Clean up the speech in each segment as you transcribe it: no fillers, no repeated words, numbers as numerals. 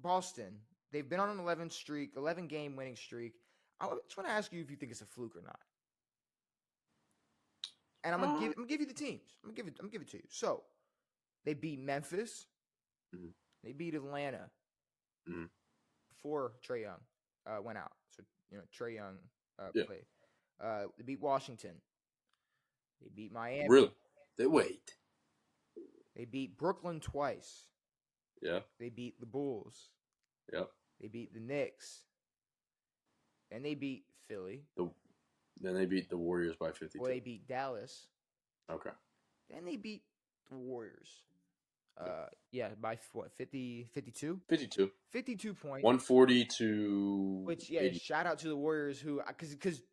Boston, they've been on an 11 game winning streak. I just want to ask you if you think it's a fluke or not. And I'm gonna give you the teams. I'm gonna give it to you. So they beat Memphis. Mm-hmm. They beat Atlanta before Trae Young went out. So Trae Young played. They beat Washington. They beat Miami. Really? Wait. They beat Brooklyn twice. Yeah. They beat the Bulls. Yep. They beat the Knicks. Then they beat Philly. Then they beat the Warriors by 52. Well, they beat Dallas. Okay. Then they beat the Warriors. By what, 50, 52? 52. 52 points. 140 to Which, 80. shout out to the Warriors who, because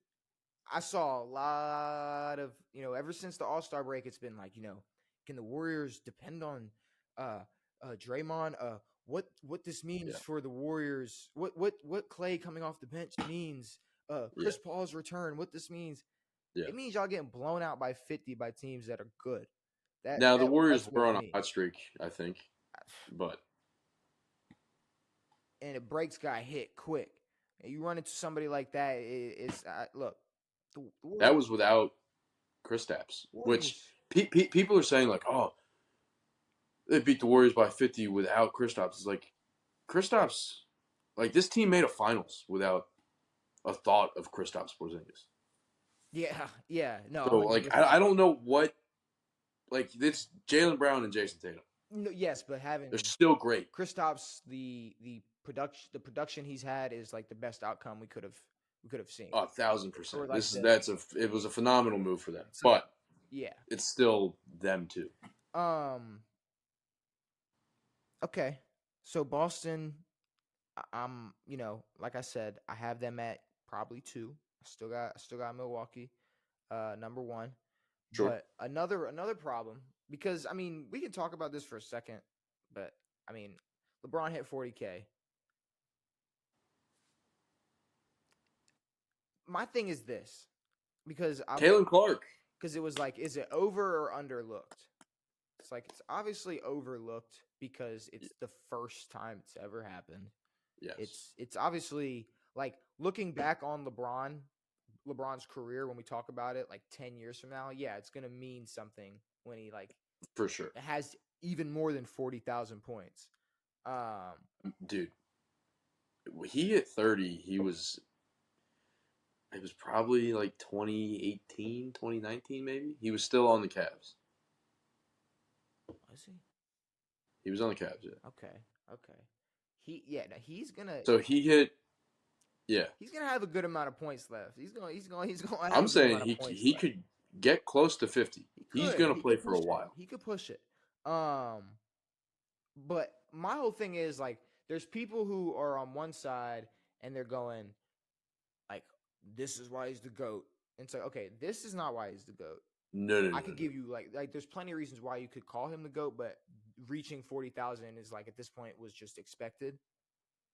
I saw a lot of, ever since the All-Star break, it's been like, can the Warriors depend on Draymond? What this means for the Warriors? What Clay coming off the bench means? Chris Paul's return. What this means? Yeah. It means y'all getting blown out by 50 by teams that are good. The Warriors were on a hot streak, I think, and a breaks got hit quick. And you run into somebody like that. Look. That was without Kristaps, which people are saying like, oh, they beat the Warriors by 50 without Kristaps. It's like Kristaps, like this team made a finals without a thought of Kristaps Porzingis. Yeah, no. So like, I don't know what, like it's Jaylen Brown and Jason Tatum. No, yes, but they're still great. Kristaps, the production he's had is like the best outcome we could have seen. 1,000%. It was a phenomenal move for them, but it's still them too. Okay, so Boston, I'm like I said, I have them at probably 2. I still got Milwaukee, number 1. Sure. But another problem, because we can talk about this for a second, but LeBron hit 40K. My thing is this, because Caitlin Clark, because it was like, is it over or underlooked? It's like it's obviously overlooked because it's the first time it's ever happened. Yes, it's obviously like looking back on LeBron's career when we talk about it like 10 years from now, it's gonna mean something when he for sure has even more than 40,000 points. Dude, he hit 30. It was probably like 2018, 2019 maybe. He was still on the Cavs. Was he? He was on the Cavs, yeah. Okay. He's gonna. So he hit. Yeah. He's gonna have a good amount of points left. He's going. I'm saying he could get close to 50. He's gonna play for a while. He could push it. But my whole thing is like, there's people who are on one side and they're going, like, this is why he's the GOAT. And it's like, okay, this is not why he's the GOAT. No. I could give you like there's plenty of reasons why you could call him the GOAT, but reaching 40,000 is like at this point was just expected.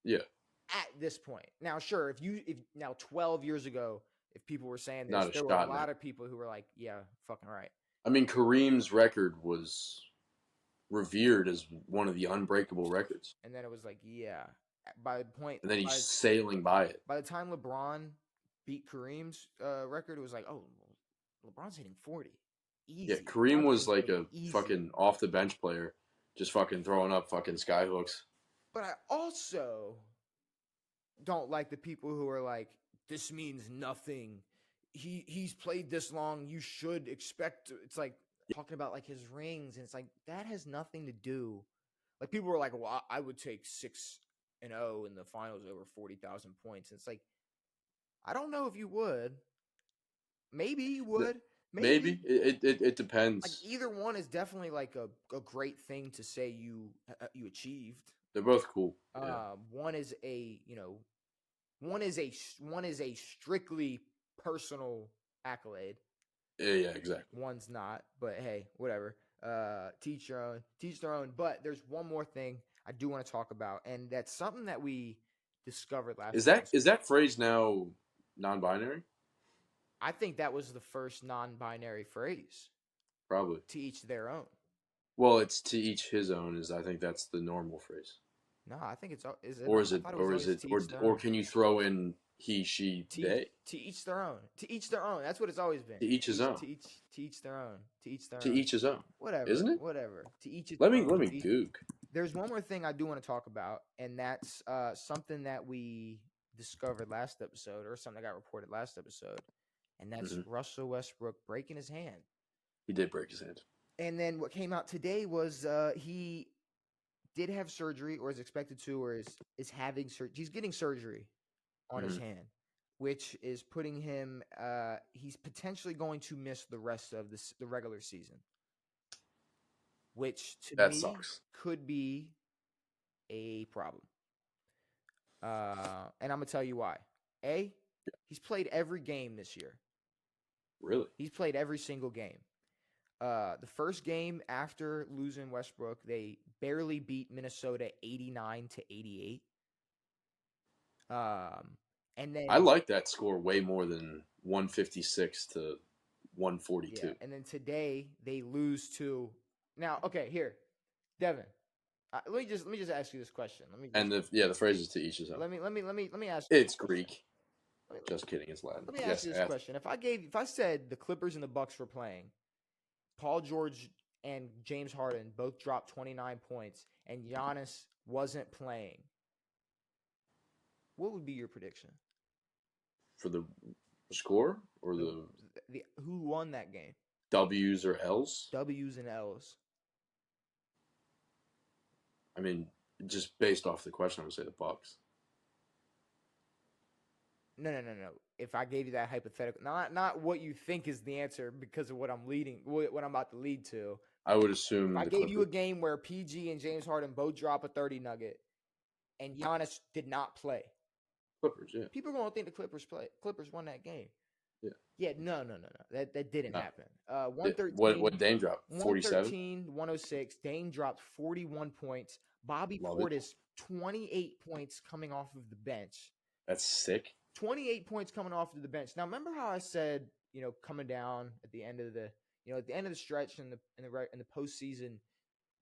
Yeah. At this point. Now, sure, if 12 years ago, if people were saying this, there were a lot of people who were like, yeah, fucking right. Kareem's record was revered as one of the unbreakable records. And then it was like, by the point. And then he's sailing by it. By the time LeBron beat Kareem's record, it was like, oh, LeBron's hitting 40. Easy. Yeah, Kareem was like a fucking off the bench player, just fucking throwing up fucking sky hooks. But I also don't like the people who are like, this means nothing. He's played this long. You should expect. It's like talking about like his rings, and it's like that has nothing to do. Like people were like, well, I would take 6-0 in the finals over 40,000 points. And it's like, I don't know if you would. Maybe you would. Maybe. It depends. Like either one is definitely like a great thing to say you achieved. They're both cool. One is a strictly personal accolade. Yeah, exactly. One's not, but hey, whatever. Teach your own. But there's one more thing I do want to talk about, and that's something that we discovered last. Is that phrase now non-binary? I think that was the first non-binary phrase. Probably. To each their own. Well, it's to each his own. I think that's the normal phrase. No, I think it's is it or not? is I it thought it was or is always it to each their or own. can you throw in he, she, they? To each their own. To each their own. That's what it's always been. To each his own. To each their own. To each their To own. each his own, Whatever. isn't it? Whatever. To each its Let me own. gook. There's one more thing I do want to talk about, and that's something that we discovered last episode, or something that got reported last episode, and that's Russell Westbrook breaking his hand. He did break his hand. And then what came out today was he did have surgery, or is expected to, or is having surgery. He's getting surgery on his hand, which is putting him. He's potentially going to miss the rest of the regular season, which to That me sucks. could be a problem. And I'm gonna tell you why. He's played every game this year. Really? He's played every single game. The first game after losing Westbrook, they barely beat Minnesota 89-88. And then I like that score way more than 156 to 142. Yeah, and then today they lose to. Now, okay, here, Devin. Let me just ask you this question. The phrase is to each his own. Let me ask you. It's Greek. Just kidding, it's Latin. Let me ask you this question. If I said the Clippers and the Bucks were playing, Paul George and James Harden both dropped 29 points, and Giannis wasn't playing, what would be your prediction? For the score or the who won that game? W's or L's? W's and L's. I mean, just based off the question, I would say the Bucks. No. If I gave you that hypothetical, not what you think is the answer because of what I'm about to lead to. I would assume if I gave you a game where PG and James Harden both drop a 30 nugget, and Giannis did not play. Clippers, yeah. People are gonna think the Clippers won that game. Yeah. Yeah, no. That didn't happen. 113. What Dame dropped? 113, 106. Dame dropped 41 points. Bobby Portis 28 points coming off of the bench. That's sick. 28 points coming off of the bench. Now remember how I said, coming down at the end of the stretch in the postseason,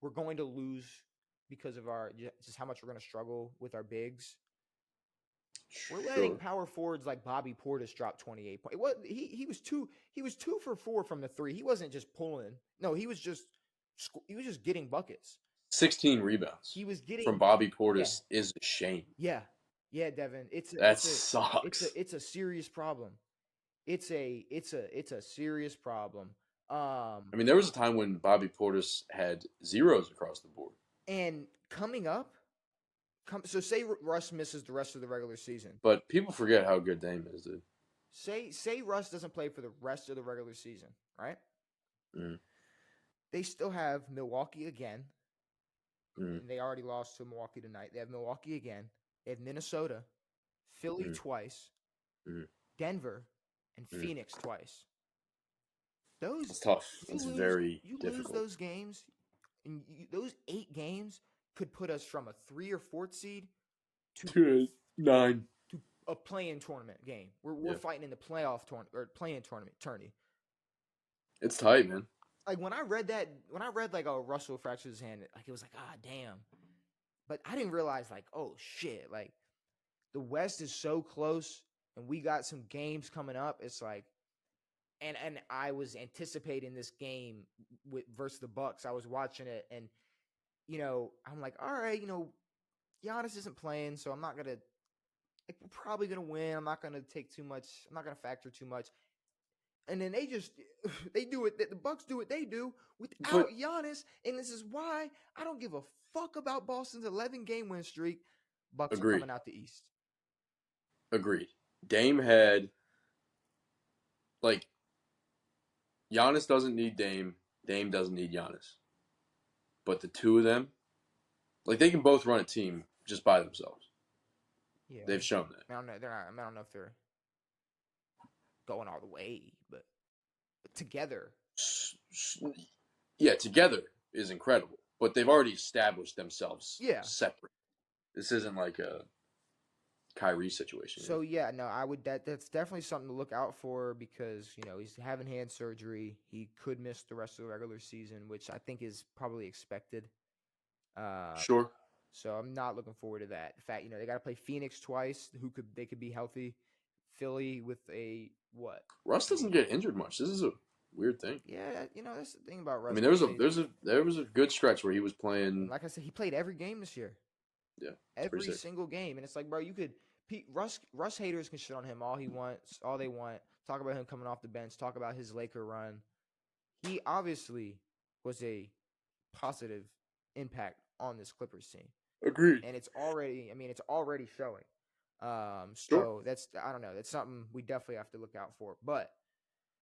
we're going to lose because of just how much we're going to struggle with our bigs. We're letting power forwards like Bobby Portis drop 28 points. He was 2 for 4 from the three. He wasn't just pulling. No, he was just getting buckets. 16 rebounds. He was getting from Bobby Portis is a shame. Yeah, Devin. Sucks. It's a serious problem. It's a serious problem. I mean, there was a time when Bobby Portis had zeros across the board. And coming up. So say Russ misses the rest of the regular season. But people forget how good Dame is, dude. Say Russ doesn't play for the rest of the regular season, right? Mm. They still have Milwaukee again. Mm. They already lost to Milwaukee tonight. They have Milwaukee again. They have Minnesota, Philly twice, Denver, and Phoenix twice. That's tough. That's very difficult. You lose those games, and those 8 games could put us from a 3 or 4th seed to 9 to a play-in tournament game. We're fighting in the playoff tournament or play-in tourney. It's tight, man. Like when I read like Russell fractured his hand, like it was like, damn. But I didn't realize like, oh shit, like the West is so close and we got some games coming up. It's like, and I was anticipating this game versus the Bucks. I was watching it and I'm like, all right, Giannis isn't playing, so I'm not gonna we're probably gonna win. I'm not gonna take too much. I'm not gonna factor too much. And then they do it. The Bucks do what they do without Giannis, and this is why I don't give a fuck about Boston's 11-game win streak. Bucks are coming out the East. Agreed. Dame had Giannis doesn't need Dame. Dame doesn't need Giannis. But the two of them, they can both run a team just by themselves. Yeah, they've shown that. I don't know. I don't know if they're going all the way, but together. Yeah, together is incredible. But they've already established themselves separate. This isn't like a Kyrie situation. So I would. That's definitely something to look out for because he's having hand surgery. He could miss the rest of the regular season, which I think is probably expected. Sure. So I'm not looking forward to that. In fact, they got to play Phoenix twice. They could be healthy. Philly with a what? Russ doesn't get injured much. This is a weird thing. Yeah, that's the thing about Russ. I mean, there was a good stretch where he was playing. Like I said, he played every game this year. Yeah, Every single game, and it's like, bro, you could. Russ haters can shit on him all they want. Talk about him coming off the bench. Talk about his Laker run. He obviously was a positive impact on this Clippers team. Agreed. And it's already showing. So Sure. I don't know. That's something we definitely have to look out for. But